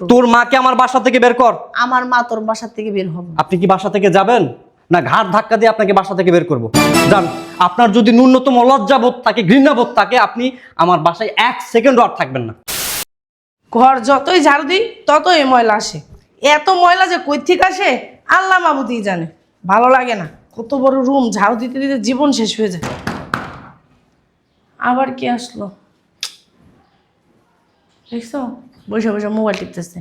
তোর মাকে আমার বাসা থেকে বের কর। আমার মা তোর বাসা থেকে বের হবে। আপনি কি বাসা থেকে যাবেন না ঘাট ধাক্কা দিয়ে আপনাকে বাসা থেকে বের করব? যান। আপনার যদি ন্যূনতম লজ্জাবোধ থাকে, ঘৃণাবোধ থাকে, আপনি আমার বাসায় 1 সেকেন্ডও আর থাকবেন না। ঘর যতই ঝাড়ু দিই ততই ময়লা আসে। এত ময়লা যে কই থেকে আসে আল্লাহ মাবুদিই জানে। ভালো লাগে না। কত বড় রুম, ঝাড়ু দিতে দিতে জীবন শেষ হয়ে যায়। আবার কি আসলো দেখছো? বসে বসে মোবাইল টিপতেছে।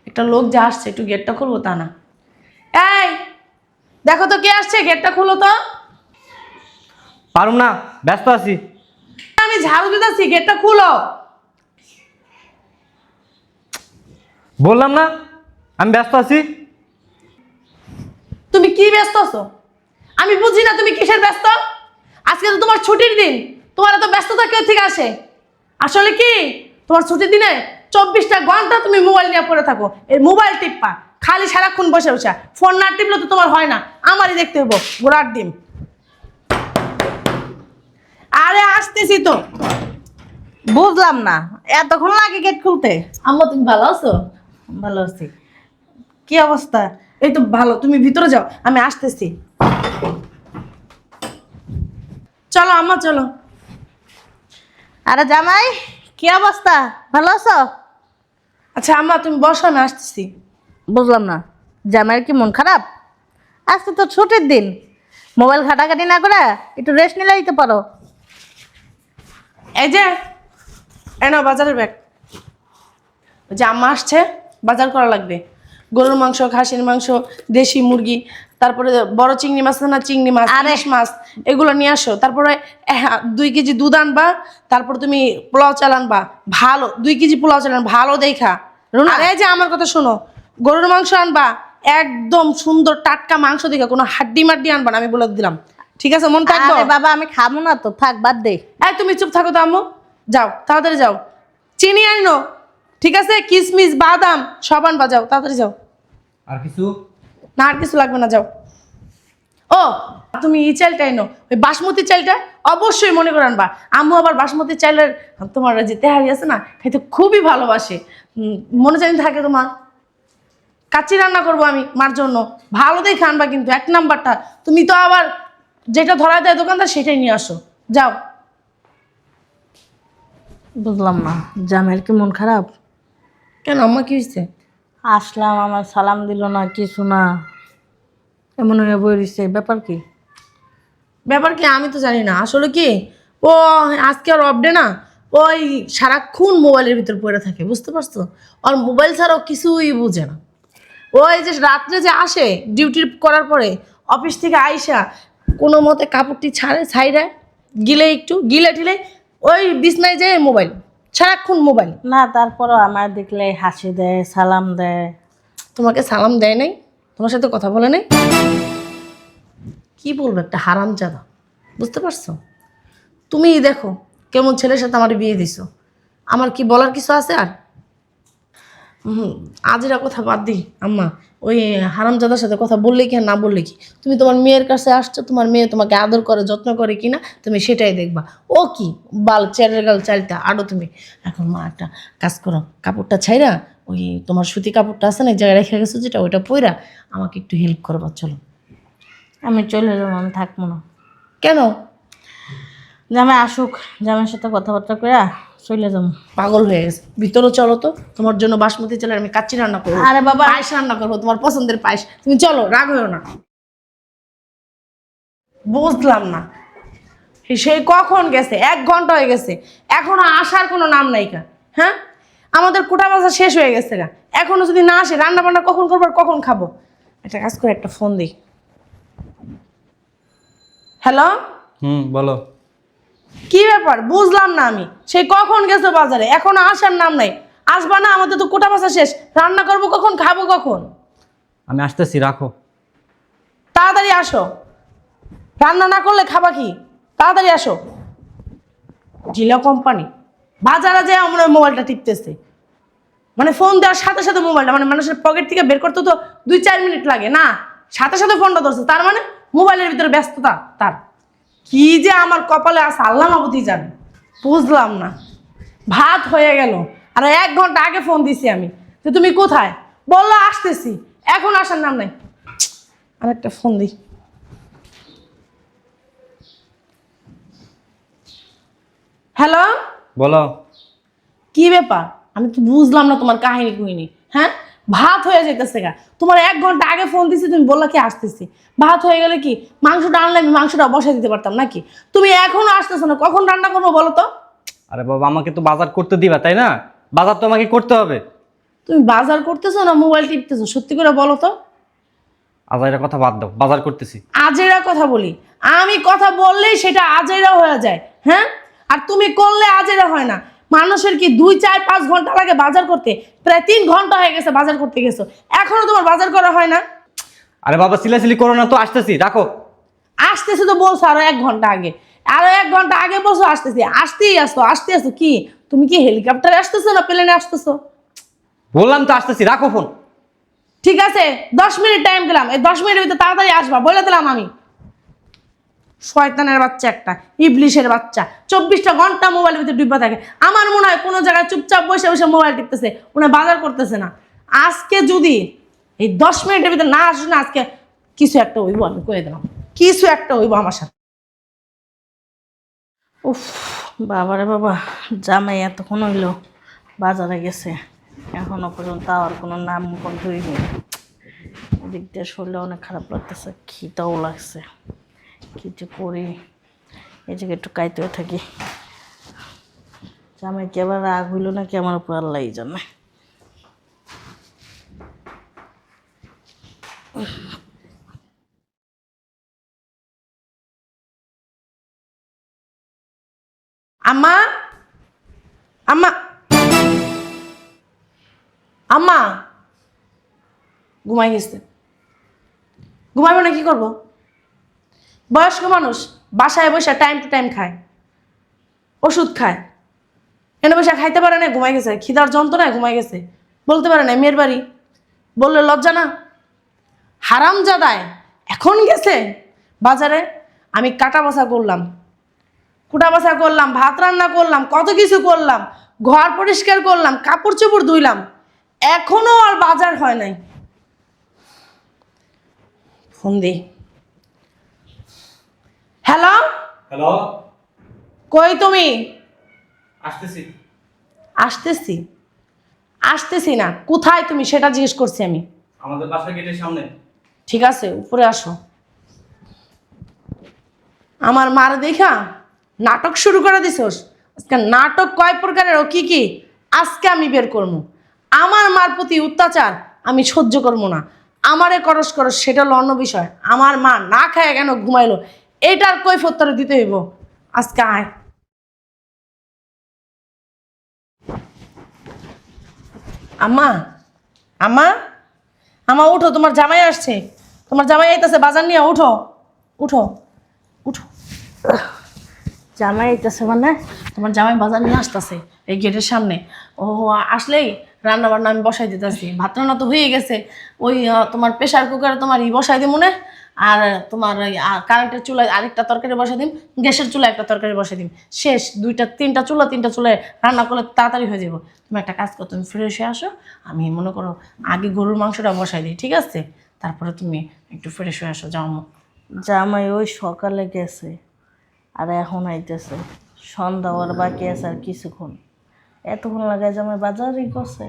একটা লোক যে আসছে, একটু গেটটা খুলবো তা না। এই দেখো তো কে আসছে, গেটটা খুলো তো। পারুম না, ব্যস্ত আছি। আমি ঝাড়ু দিতেছি, গেটটা খুলো। বললাম না আমি ব্যস্ত আছি। তুমি কি ব্যস্ত আছো? আমি বুঝি না তুমি কিসের ব্যস্ত। আজকে তো তোমার ছুটির দিন, তোমার এত ব্যস্ততা কেউ থেকে আসে? আসলে কি তোমার ছুটির দিনে 24টা ঘন্টা তুমি মোবাইল নিয়ে পড়ে থাকো। এই মোবাইল টিপা খালি সারাক্ষণ বসে বসে। ফোন না টিপলে তো তোমার হয় না, আমারই দেখতে হইব ঘোড়ার ডিম। আরে আসতেছি তো। বুঝলাম না এতক্ষণ লাগে গেট খুলতে। আম্মা তুমি ভালো আছো? ভালো আছি। কি অবস্থা? এই তো ভালো, তুমি ভিতরে যাও, আমি আসতেছি। চলো আম্মা চলো। আরে জামাই, কি অবস্থা? ভালো আছো? আচ্ছা আম্মা তুমি বসো, আমি আসতেছি। বুঝলাম না, জামাইয়ের কি মন খারাপ? আজকে তো ছুটির দিন, মোবাইল ঘাটাঘাটি না করে একটু রেস্ট নিলে দিতে পারো। এই যে এনো বাজারের ব্যাগ। ওই যে আম্মা আসছে, বাজার করা লাগবে। গরুর মাংস, খাসির মাংস, দেশি মুরগি, তারপরে বড় চিংড়ি মাছ আছে না, চিংড়ি মাছ, ইলিশ মাছ, এগুলো নিয়ে আসো। তারপরে 2 কেজি দুধ আনবা। তারপর তুমি পোলাও চাল আনবা ভালো, 2 কেজি পোলাও চাল আনবা ভালো দেখা। আর এই যে আমার কথা শোনো, গরুর মাংস আনবা একদম সুন্দর টাটকা মাংস দেখা, কোনো হাড্ডি মাড্ডি আনবা না, আমি বলে দিলাম। ঠিক আছে, মন থাকবে? আরে বাবা, আমি খাবো না তো, থাক বাদ দে। এই তুমি চুপ থাকো তো আম্মু, যাও তাড়াতাড়ি যাও। চিনি আনো, ঠিক আছে, কিশমিশ বাদাম সব আনবা, যাও তাড়াতাড়ি যাও। আর কিছু? না আর কিছু লাগবে না, যাও। ও তুমি এই চালটা এনো, ওই বাসমতি চালটা অবশ্যই মনে করে আনবা। আম্মু আবার বাসমতি চালের তোমার যে তেহারি আছে না, খাইতে খুবই ভালোবাসে। মনে চাই থাকে তোমার। কাচ্চি রান্না করবো আমি মার জন্য, ভালো দেখে আনবা কিন্তু 1 নাম্বারটা। তুমি তো আবার যেটা ধরা দেয় দোকানদার সেটাই নিয়ে আসো, যাও। বুঝলাম না, জামাইয়ের কি মন খারাপ? কেন আম্মা কি হয়েছে? আসলাম, আমার সালাম দিল না, কিছু না, এমন হয়ে বই রইছে। ব্যাপার কি? ব্যাপার কি আমি তো জানি না। আসলে কি ও আজকে আর অফ ডে না, ওই সারাক্ষণ মোবাইলের ভিতর পড়ে থাকে, বুঝতে পারছো? আর মোবাইল ছাড়াও কিছুই বুঝে না। ওই যে রাত্রে যে আসে ডিউটি করার পরে অফিস থেকে আইসা কোনো মতে কাপড়টি ছাইড়ে গিলে একটু গিলে টিলে ওই বিছনায় যায় মোবাইল, সারাক্ষণ মোবাইল। না, তারপরও আমার দেখলে হাসি দেয়, সালাম দেয়। তোমাকে সালাম দেয় নাই? তোমার সাথে কথা বলে নাই? কি বলবো, একটা হারামজাদা, বুঝতে পারছো? তুমি দেখো কেমন ছেলের সাথে আমার বিয়ে দিছো। আমার কি বলার কিছু আছে আর? আজেরা কথা বাদ দিই আম্মা, ওই হারামজাদার সাথে কথা বললে কি আর না বললে কি? তুমি তোমার মেয়ের কাছে আসছো, তোমার মেয়ে তোমাকে আদর করে যত্ন করে কিনা তুমি সেটাই দেখবা। ও কি বাল চেরের গাল চালটা আরো তুমি। এখন মা একটা কাজ করো, কাপড়টা ছাইরা ওই তোমার সুতি কাপড়টা আছে না এক জায়গায় রেখে গেছো যেটা, ওইটা পইরা আমাকে একটু হেল্প করবা, চলো। আমি চলে যাবো, আমি থাকবো না। কেন? জামাই আসুক, জামাইয়ের সাথে কথাবার্তা করে চলে যাবো। পাগল হয়ে গেছে। ভিতরে চলো তো, তোমার জন্য বাসমতি চালের আমি কাচ্চি রান্না করবো। আরে বাবা, পায়েস রান্না করবো, তোমার পছন্দের পায়েস। তুমি চলো, রাগ হয়েও না। বুঝলাম না, সেই কখন গেছে, 1 ঘন্টা হয়ে গেছে, এখনো আসার কোনো নাম নাই কা। হ্যাঁ, আমাদের কোটা বাজা শেষ হয়ে গেছে গা, এখনো যদি না আসে রান্না বান্না কখন করবো আর কখন খাবো? একটা কাজ করে একটা ফোন দিই। হ্যালো, বলো। কি ব্যাপার বুঝলাম না আমি, সেই কখন গেছো বাজারে, এখনো আসার নাম নাই। আসবা না? আমাদের তো কোটা বাসা শেষ, রান্না করবো কখন, খাবো কখন? আমি আসতেছি, রাখো। তাড়াতাড়ি আসো, রান্না না করলে খাবা কি? তাড়াতাড়ি আসো। জিলা কোম্পানি বাজারে যায় আমরা মোবাইলটা টিপতেছে, মানে ফোন দেওয়ার সাথে সাথে মোবাইলটা, মানে মানুষের পকেট থেকে বের করতে তো 2-4 মিনিট লাগে না, সাথে সাথে ফোনটা ধরছে, তার মানে মোবাইলের ভিতরে ব্যস্ততা তার। কি যে আমার কপালে আছে আল্লাহ মাবুদি জানে, বুঝলাম না। ভাত হয়ে গেল আর 1 ঘন্টা আগে ফোন দিছি আমি, যে তুমি কোথায়, বললো আসতেছি, এখন আসার নাম নাই। আরেকটা ফোন দিই। হ্যালো, বলো। কি ব্যাপার? আমি তো বুঝলাম না তোমার কাহিনী কুহিনী। হ্যাঁ, ভাত হয়ে যেতেছে গা, তোমার 1 ঘন্টা আগে ফোন দিছি, তুমি বললা কি আসতেছি। ভাত হয়ে গেলে কি মাংসটা আনলে আমি মাংসটা বসাই দিতে পারতাম নাকি? তুমি এখনো আসতেছো না, কখন রান্না করবো বলো তো? আরে বাবা, আমাকে তো বাজার করতে দিবা তাই না? বাজার তো আমাকে করতে হবে। তুমি বাজার করতেছো না মোবাইল টিপতেছো? সত্যি করে বলো তো। আজাইরা কথা বাদ দাও, বাজার করতেছি। আজেরা কথা বলি? আমি কথা বললেই সেটা আজেরা হয়ে যায়। হ্যাঁ, আর তুমি করলে আজেরা হয় না। মানুষের কি 2, 4, 5 ঘন্টা লাগে বাজার করতে? প্রায় 3 ঘন্টা হয়ে গেছে বাজার করতে গেছো, এখনো তোমার বাজার করা হয় না? আরে বাবা, সিলাসিলি করো না তো, আসতেছি, রাখো। আসতেছে তো বলছো আরো 1 ঘন্টা আগে, আরো 1 ঘন্টা আগে বলছো আসতেছি, আসতেই আসতে কি? তুমি কি হেলিকপ্টারে আসতেছো না প্লেনে আসতেছো? বললাম তো আসতেছি, রাখো ফোন। ঠিক আছে, 10 মিনিট টাইম দিলাম, এই 10 মিনিটের ভিতরে তাড়াতাড়ি আসবা বলে দিলাম আমি। শয়তানের বাচ্চা একটা, ইবলিশের বাচ্চা, 24টা ঘন্টা মোবাইলের ভিতরে ডুবা থাকে। আমার মনে হয় কোনো জায়গায় চুপচাপ বসে বসে মোবাইল টিপতেছে, ওনা বাজার করতেছে না। আজকে যদি এই 10 মিনিটের ভিতরে না আসে না, আজকে কিছু একটা হইব, আমি কয়ে দিলাম কিছু একটা হইব আমার সাথে। উফ, বাবারে বাবা, জামাই এতক্ষণ হইলো বাজারে গেছে, এখনো পর্যন্ত আর কোনো নাম গন্ধই নেই। এদিক দিয়ে শরীরে অনেক খারাপ লাগতেছে, খিদাও লাগছে। কি যে করি, এই জায়গায় একটু কাইতে থাকি। জামাই কি আবার রাগ হইল নাকি আমার উপর, আল্লাহ জানে। আম্মা, আম্মা, আম্মা ঘুমাই গেছে। ঘুমাইবো না, কি করবো? বয়স্ক মানুষ বাসায় বসে টাইম টু টাইম খায়, ওষুধ খায়, এনে বসে খাইতে পারে না, ঘুমাই গেছে। খিদার যন্ত্রণায় ঘুমাই গেছে, বলতে পারে না মেয়ের বাড়ি, বললে লজ্জা না? হারামজাদায় এখন গেছে বাজারে। আমি কাটা বাছা করলাম, কুটা বাছা করলাম, ভাত রান্না করলাম, কত কিছু করলাম, ঘর পরিষ্কার করলাম, কাপড় চোপড় ধুইলাম, এখনো আর বাজার হয় নাই। ফোন দি। হ্যালো, হ্যালো, কই তুমি? আসতেছি। আসতেছি? আসতেছি না, কোথায় তুমি সেটা জিজ্ঞেস করছি আমি। আমাদের বাসা গেটের সামনে। ঠিক আছে, উপরে আসো। আমার মার দেখা নাটক শুরু করে দিছস। আজকে নাটক কয় প্রকারের ও কি কি আজকে আমি বের করবো। আমার মার প্রতি অত্যাচার আমি সহ্য করবো না। আমারে করস করস সেটা হলো অন্য বিষয়, আমার মা না খায় কেন ঘুমাইলো এটার কৈফিয়ত তোরে দিতে হইব। আজকে আয়। আম্মা, আম্মা, আম্মা উঠো, তোমার জামাই আসছে, তোমার জামাই আইতাছে বাজার নিয়ে, উঠো উঠো উঠো। জামাই আইতেছে মানে? তোমার জামাই বাজার নিয়ে আসতেছে এই গেটের সামনে। ও আসলেই রান্না বান্না আমি বসাই দিতেছি। ভাত রান্না তো হয়ে গেছে, ওই তোমার প্রেশার কুকারে তোমার বসাই দিই মনে, আর তোমার ওই কারেন্টের চুলায় আরেকটা তরকারি বসাই দিম, গ্যাসের চুলায় একটা তরকারি বসাই দিম, শেষ। 3টা চুলায় রান্না করলে তাড়াতাড়ি হয়ে যাব। তুমি একটা কাজ করো, তুমি ফ্রেশ হয়ে আসো, আমি মনে করো আগে গরুর মাংসটা বসাই দিই, ঠিক আছে? তারপরে তুমি একটু ফ্রেশ হয়ে আসো, যাও। জামাই ওই সকালে গেছে আর এখন আইতেছে, সন্ধ্যা ওর বাকি আছে আর কিছুক্ষণ। এতক্ষণ লাগায় জামাই বাজারই করছে।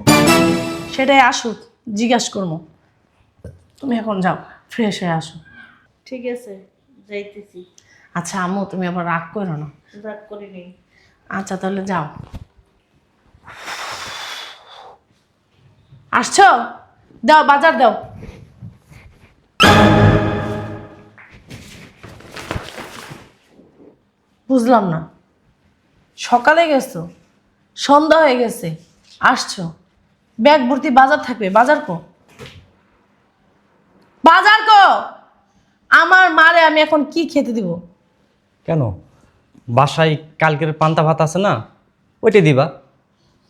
সেটাই আসুক, জিজ্ঞাসা করবো। তুমি এখন যাও, ফ্রেশ হয়ে আসো। ঠিক আছে, যাইতেছি। আচ্ছা আম্মু, তুমি আবার রাগ করো না। রাগ করিনি। আচ্ছা তাহলে যাও। আসছো? দাও, বাজার দাও। বুঝলাম না, সকালে গেছো, সন্ধ্যা হয়ে গেছে, আসছো, ব্যাগ ভর্তি বাজার থাকবে, বাজার কো? বাজার কো? আমার মারে আমি এখন কি খেতে দিব? কেন? বাসায় কালকের পান্তা ভাত আছে না, ওইটাই দিবা।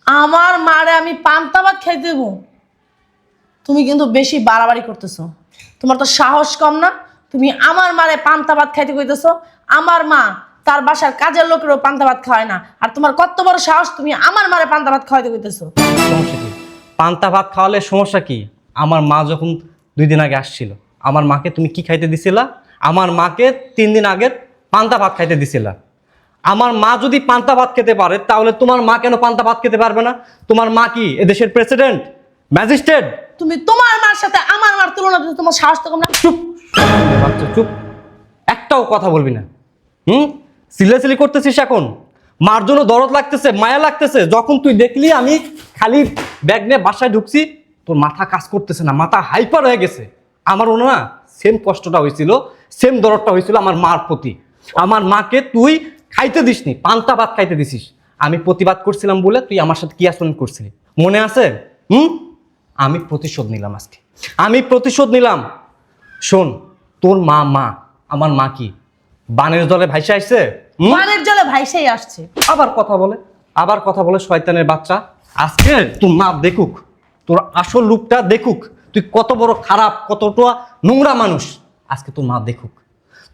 আমার মারে আমি পান্তা ভাত খাইতে দেবো? তুমি কিন্তু বেশি বাড়াবাড়ি করতেছো, তোমার তো সাহস কম না? তুমি আমার মারে পান্তা ভাত খাইতে কইতেছো? আমার মা তার বাসার কাজের লোকেরও পান্তা ভাত খাওয়ায় না, আর তোমার কত বড় সাহস তুমি আমার মারে পান্তা ভাত খাওয়াইতে কইতেছো? সমস্যা কি? পান্তা ভাত খাওয়ালে সমস্যা কি? আমার মা যখন 2 দিন আগে আসছিল, আমার মাকে তুমি কি খাইতে দিছিলা? আমার মাকে 3 দিন আগে পান্তা ভাত খাইতে দিছিলা। আমার মা যদি পান্তা ভাত খেতে পারে, তাহলে তোমার মা কেন পান্তা ভাত খেতে পারবে না? তোমার মা কি এদেশের প্রেসিডেন্ট, ম্যাজিস্ট্রেট? তুমি তোমার মার সাথে আমার মার তুলনা দিতে তোমার সাহস তো কম না। চুপ বাচ্চা, চুপ, একটাও কথা বলবি না। সিলেসিলি করতেছিস এখন? মার জন্য দরদ লাগতেছে, মায়া লাগতেছে। যখন তুই দেখলি আমি খালি ব্যাগ নিয়ে বাসায় ঢুকছি, তোর মাথা কাজ করতেছে না, মাথা হাইপার হয়ে গেছে। আমারও না সেম কষ্টটা হয়েছিল, সেম দরদটা হয়েছিল আমার মার প্রতি। আমার মাকে তুই খাইতে দিসনি, পান্তা ভাত খাইতে দিছিস। আমি প্রতিবাদ করছিলাম বলে তুই আমার সাথে কি আচরণ করছিলি মনে আছে? আমি প্রতিশোধ নিলাম আজকে, আমি প্রতিশোধ নিলাম। শোন, তোর মা আমার মা কি বানের জলে ভাইসে আসছে? পানের জলে ভাইসেই আসছে। আবার কথা বলে শয়তানের বাচ্চা। আজকে তোর মা দেখুক, তোর আসল রূপটা দেখুক, তুই কত বড় খারাপ, কতটা নোংরা মানুষ। আজকে তোর মা দেখুক।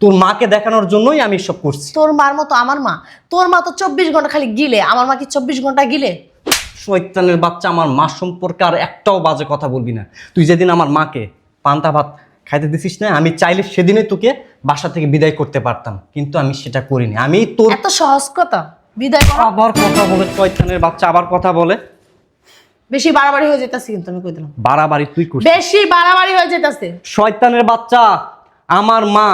তোর মাকে দেখানোর জন্যই আমি সব করছি। তোর মার মতো আমার মা? তোর মা তো 24 ঘন্টা খালি গিলে, আমার মা কি 24 ঘন্টা গিলে? শয়তানের বাচ্চা, আমার মা সম্পর্কে আর একটাও বাজে কথা বলবি না। তুই যেদিন আমার মাকে পান্তা ভাত খাইতে দিছিস না, আমি চাইলে সেদিনে তোকে বাসা থেকে বিদায় করতে পারতাম, কিন্তু আমি সেটা করিনি। আমি তোর এত সহজ কথা বিদায় করা? আবার কথা বলে শয়তানের বাচ্চা, আবার কথা বলে। বেশি বাড়াবাড়ি হয়ে যেতেছে কিন্তু, আমি কই দিলাম বাড়াবাড়ি তুই করছিস। বেশি বাড়াবাড়ি হয়ে যেতেছে। শয়তানের বাচ্চা, আমার মা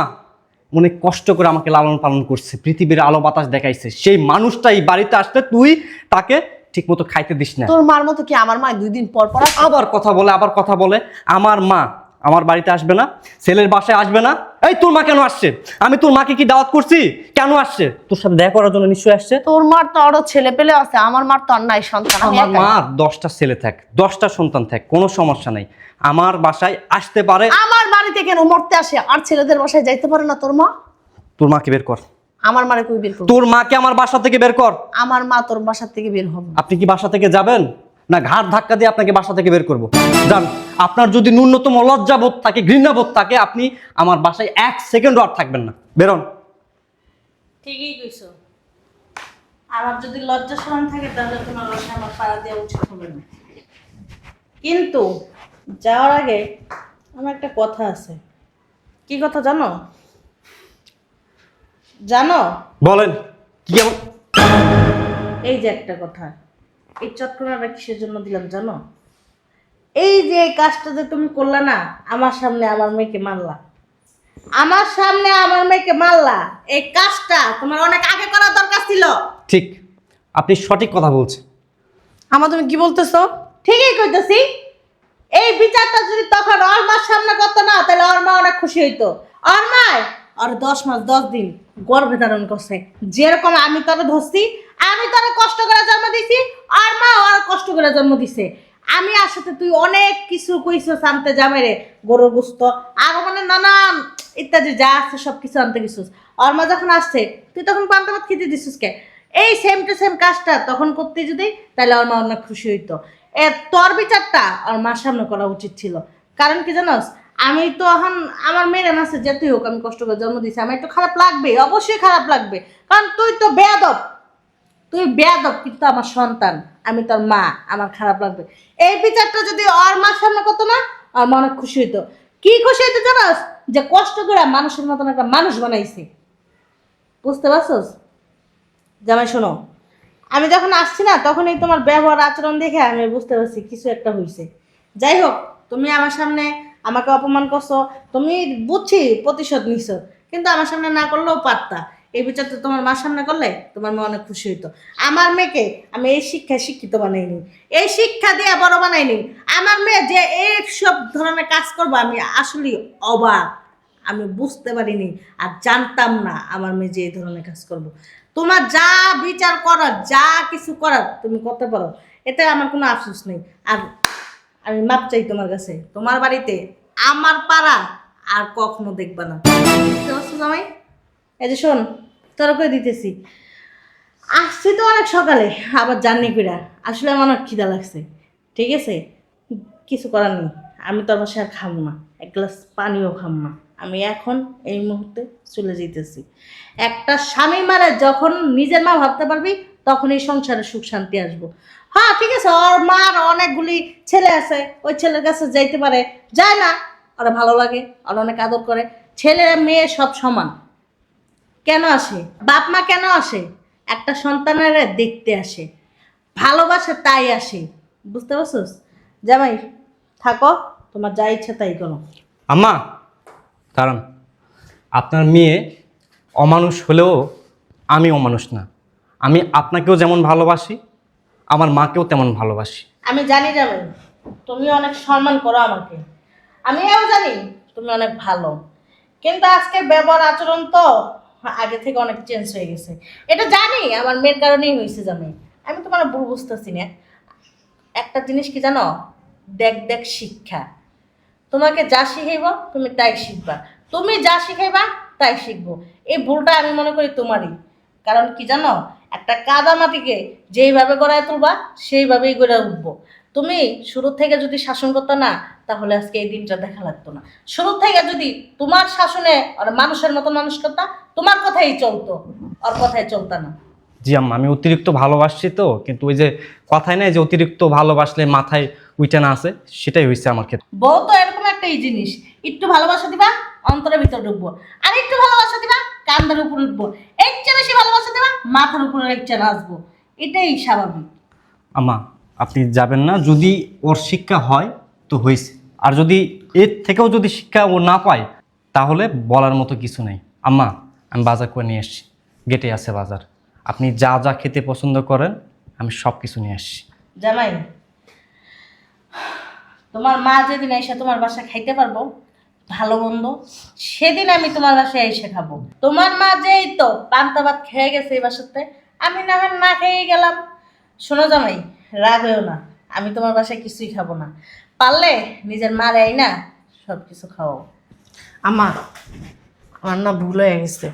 অনেক কষ্ট করে আমাকে লালন পালন করছে, পৃথিবীর আলো বাতাস দেখাইছে। সেই মানুষটাই বাড়িতে আসলে তুই তাকে ঠিক মতো খাইতে দিস না। তোর মার মতো কি আমার মা 2 দিন পর পর আসে? আবার কথা বলে আমার মা আমার বাড়িতে আসবে না, ছেলের বাসায় আসবে না। এই তোর মা কেন আসছে? আমি তোর মাকে কি দাওয়াত করছি? কেন আসছে? তোর সাথে দেখা করার জন্য নিশ্চয়ই আসছে। তোর মার তো আরো ছেলে পেলে আছে, আমার মার তো আর নাই সন্তান। আমি আমার একাই। মার 10টা ছেলে থাক, 10টা সন্তান থাক, কোনো সমস্যা নাই। আমার বাসায় আসতে পারে। আমার বাড়িতে কেন মরতে আসে আর ছেলেদের বাসায় যাইতে পারে না তোর মা? তোর মাকে বের কর। আমার মারে কই বের করব? তোর মাকে আমার বাসা থেকে বের কর। আমার মা তোর বাসা থেকে বের হবে? আপনি কি বাসা থেকে যাবেন, না ঘাট ধাক্কা দিয়ে আপনাকে বাসা থেকে বের করব? যান। আপনার যদি ন্যূনতম লজ্জাবোধ থাকে, ঘৃণাবোধ থাকে, আপনি আমার বাসায় 1 সেকেন্ডও আর থাকবেন না। বেরোন। ঠিকই কইছো। আমার যদি লজ্জা শরম থাকে তাহলে তোমার বাসায় আমার পাড়া দেওয়া উচিত হবে না। কিন্তু যাওয়ার আগে আমার একটা কথা আছে। কি কথা জানো? বলেন কি এমন? এই যে একটা কথা, এই চটকনাটা কিসের জন্য দিলাম জানো? এই যে এই কাজটা যে তুমি করলা না, আমার সামনে আমার মেয়েকে মারলা, এই কাজটা তোমার অনেক আগে করা দরকার ছিল। ঠিক, আপনি সঠিক কথা বলছেন। আমার তুমি কি বলতেছো? ঠিকই কইতেছি। এই বিচারটা যদি তখন ওর মার সামনে করতো না, তাহলে ওর মা অনেক খুশি হইতো। ওর মায় আর 10 মাস 10 দিন গর্ভে ধারণ করছে। যেরকম আমি তোরে ধরছি, আমি তোরে কষ্ট করে জন্ম দিছি, আর মা ওর কষ্ট করে জন্ম দিছে। আমি আসলে তুই অনেক কিছু কইছস আনতে জামাইরে, গরুর গোস্ত আরো মানে নানান ইত্যাদি যা আছে সব কিছু আনতে গেছিস। ওর মা যখন আসছে তুই তখন পান্তা ভাত খেতে দিছিস কে? এই সেম টু সেম কাজটা তখন করতে যদি, তাহলে ওর মা অনেক খুশি হইতো। তোর বিচারটা ওর মার সামনে করা উচিত ছিল। কারণ কি জানোস, আমি তো এখন আমার মেয়ের মাসে যেতেই হোক, আমি কষ্ট করে জন্ম দিয়েছি, আমার একটু খারাপ লাগবে, অবশ্যই খারাপ লাগবে। কারণ তুই তো বেয়াদব, কিন্তু আমার সন্তান, আমি তোর মা, আমার খারাপ লাগবে। এই বিচারটা যদি ওর মার সামনে করতো না, আর মা অনেক খুশি হইতো। কি খুশি হইতো জানোস? যে কষ্ট করে মানুষের মতন একটা মানুষ বানাইছি। বুঝতে পারছোস? জামাই শোনো, আমি যখন আসছি না, তখনই তোমার ব্যবহার আচরণ দেখে আমি বুঝতে পারছি কিছু একটা হয়েছে। যাই হোক, তুমি আমার সামনে আমাকে অপমান করছো, তুমি বুঝছি প্রতিশোধ নিছো, কিন্তু আমার সামনে না করলেও পারতা। এই বিচারটা তোমার মার সামনে করলে তোমার মা অনেক খুশি হইতো। আমার মেয়েকে আমি এই শিক্ষায় শিক্ষিত বানাইনি, এই শিক্ষা দিয়ে বড় বানাইনি। আমার মেয়ে যে এই সব ধরনের কাজ করবো, আমি আসলে অবাক, আমি বুঝতে পারিনি আর জানতাম না আমার মেয়ে যে এই ধরনের কাজ করবো। তোমার যা বিচার করার, যা কিছু করার তুমি করতে পারো, এতে আমার কোনো আফসোস নেই। আর আমি মাপ চাই তোমার কাছে, তোমার বাড়িতে আমার পাড়া আর কখনো দেখবা না। বুঝতে পারছো জামাই? এই যে শোন, তোর করে দিতেছি, আসছি তো অনেক সকালে, আবার জার্নি করে আসলে আমার অনেক খিদা লাগছে। ঠিক আছে, কিছু করার নেই, আমি তোর বাসায় আর খাবো না, এক গ্লাস পানিও খাবো না। আমি এখন এই মুহূর্তে চলে যেতেছি। একটা স্বামী মানে যখন নিজের মা ভাবতে পারবি, তখন এই সংসারে সুখ শান্তি আসবো। হ হ্যাঁ ঠিক আছে, ওর মার অনেকগুলি ছেলে আছে, ওই ছেলের কাছে যাইতে পারে, যায় না, ওরা ভালো লাগে, ওরা অনেক আদর করে। ছেলে মেয়ে সব সমান। কেন আসে বাপ মা, কেন আসে? একটা সন্তানের দেখতে আসে, ভালোবাসে তাই আসে, বুঝতে পারছিস? জামাই থাকো, তোমার যা ইচ্ছা তাই করো। আম্মা কারণ আপনার মেয়ে অমানুষ হলেও আমি অমানুষ না। আমি আপনাকেও যেমন ভালোবাসি, আমার মাকেও তেমন ভালোবাসি। আমি জানি জামাই, তুমি অনেক সম্মান করো আমাকে, আমিও জানি তুমি অনেক ভালো, কিন্তু আজকে ব্যবহার আচরণ তো আগে থেকে অনেক চেঞ্জ হয়ে গেছে। এটা জানি আমার মেয়ের কারণেই হয়েছে জামাই, আমি তোমার ভুল বুঝতেছি না। একটা জিনিস কি জানো, দেখ দেখ শিক্ষা, তোমাকে যা শিখাইব তুমি তাই শিখবা, তুমি যা শিখাইবা তাই শিখবো। এই ভুলটা আমি মনে করি তোমারই। কারণ কি জানো, একটা কাদা মাটিকে যেইভাবে গড়ায় তুলবা সেইভাবেই গড়ে উঠবো। তুমি শুরু থেকে যদি শাসন করতে না, তাহলে আজকে এই দিনটা দেখা লাগতো না। শুরু থেকে যদি তোমার শাসনে আর মানুষের মতো মানুষ করতা, তোমার কথাই চলতো, ওর কথাই চলতো না। জি আম্মা, আমি অতিরিক্ত ভালোবাসছি তো, কিন্তু ওই যে কথায় নাই যে অতিরিক্ত ভালোবাসলে মাথায় উইটা না আসে, সেটাই হয়েছে আমার ক্ষেত্রে। বউ তো এরকম একটা জিনিস, একটু ভালোবাসা দিবা অন্তরের ভিতর ঢুকবো, আর একটু ভালোবাসা দিবা কান্দার উপর উঠবো, এর চেয়ে বেশি ভালোবাসা দিবা মাথার উপরে এক চেয়ে আসবো। এটাই স্বাভাবিক। আম্মা আপনি যাবেন না, যদি ওর শিক্ষা হয় তো হয়েছে, আর যদি এর থেকেও যদি শিক্ষা ও না পায় তাহলে বলার মতো কিছু নেই। আম্মা আমি বাজার করে নিয়ে এসেছি, গেটে আছে বাজার, আপনি যা যা খেতে পছন্দ করেন আমি সব কিছু নিয়ে আসছি। জামাই, তোমার মা যেদিন এসে তোমার বাসায় খাইতে পারবো ভালো মন্দ, সেদিন আমি তোমার বাসায় এসে খাবো। তোমার মা যেই তো পান্তা ভাত খেয়ে গেছে এই বাসাতে, আমি না হয় না খেয়ে গেলাম। শোনো জামাই, রাগ হয়েও না, আমি তোমার বাসায় কিছুই খাবো না। পারলে নিজের মা দেয় না সব কিছু খাওয়াও। আম্মা, আমার না ভুল হয়ে গেছে।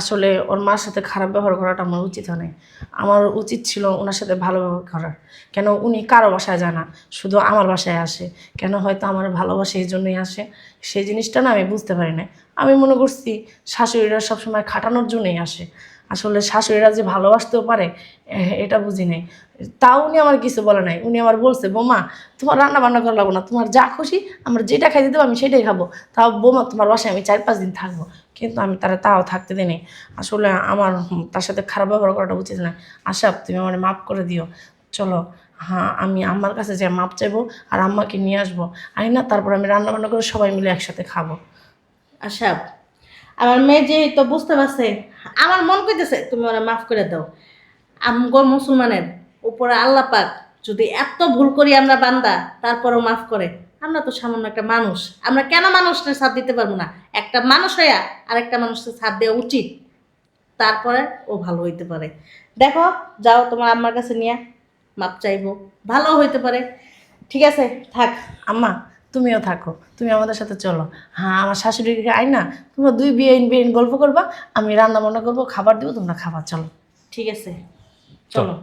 আসলে ওর মার সাথে খারাপ ব্যবহার করাটা আমার উচিত হয় নাই। আমার উচিত ছিল ওনার সাথে ভালো ব্যবহার করার। কেন উনি কারো বাসায় যায় না, শুধু আমার বাসায় আসে। কেন হয়তো আমার ভালোবাসে এই জন্যই আসে, সেই জিনিসটা না আমি বুঝতে পারি না। আমি মনে করছি শাশুড়িরা সবসময় খাটানোর জন্যই আসে। আসলে শাশুড়িরা যে ভালোবাসতেও পারে এটা বুঝি নাই। তাও উনি আমার কিছু বলে নাই, উনি আমার বলছে বৌমা তোমার রান্না বান্না করা লাগবো না, তোমার যা খুশি আমরা যেটা খাইতে দেবো আমি সেটাই খাবো। তাও বৌমা তোমার বাসায় আমি 4-5 দিন থাকবো। কিন্তু আমি তাও থাকতে দিই। আসলে আমার তার সাথে খারাপ ব্যবহার করাটা উচিত না। আশা তুমি আমার মাফ করে দিও। চলো, হ্যাঁ আমি আম্মার কাছে যে মাপ চাইবো আর আম্মাকে নিয়ে আসবো, আই না তারপর আমি রান্না বান্না করে সবাই মিলে একসাথে খাবো। আচ্ছা, আমার মেয়ে যে তো বুঝতে পারছে, আমার মন কইতেছে তুমি ওরা মাফ করে দাও। আমগো মুসলমানের উপরে আল্লাহ পাক যদি এত ভুল করি আমরা বান্দা, তারপরেও মাফ করে। আমরা তো সামান্য একটা মানুষ, আমরা কেন মানুষের সাথ দিতে পারবো না? একটা মানুষ হইয়া আরেকটা মানুষের সাথ দেওয়া উচিত, তারপরে ও ভালো হইতে পারে। দেখো, যাও তোমার আম্মার কাছে নিয়ে মাপ চাইবো, ভালো হইতে পারে। ঠিক আছে, থাক। আম্মা তুমিও থাকো, তুমি আমাদের সাথে চলো। হ্যাঁ আমার শাশুড়িকে আই না, তোমরা দুই বিয়ে গল্প করবা, আমি রান্না বান্না করবো, খাবার দেবো, তোমরা খাবার। চলো। ঠিক আছে, চলো। চলো।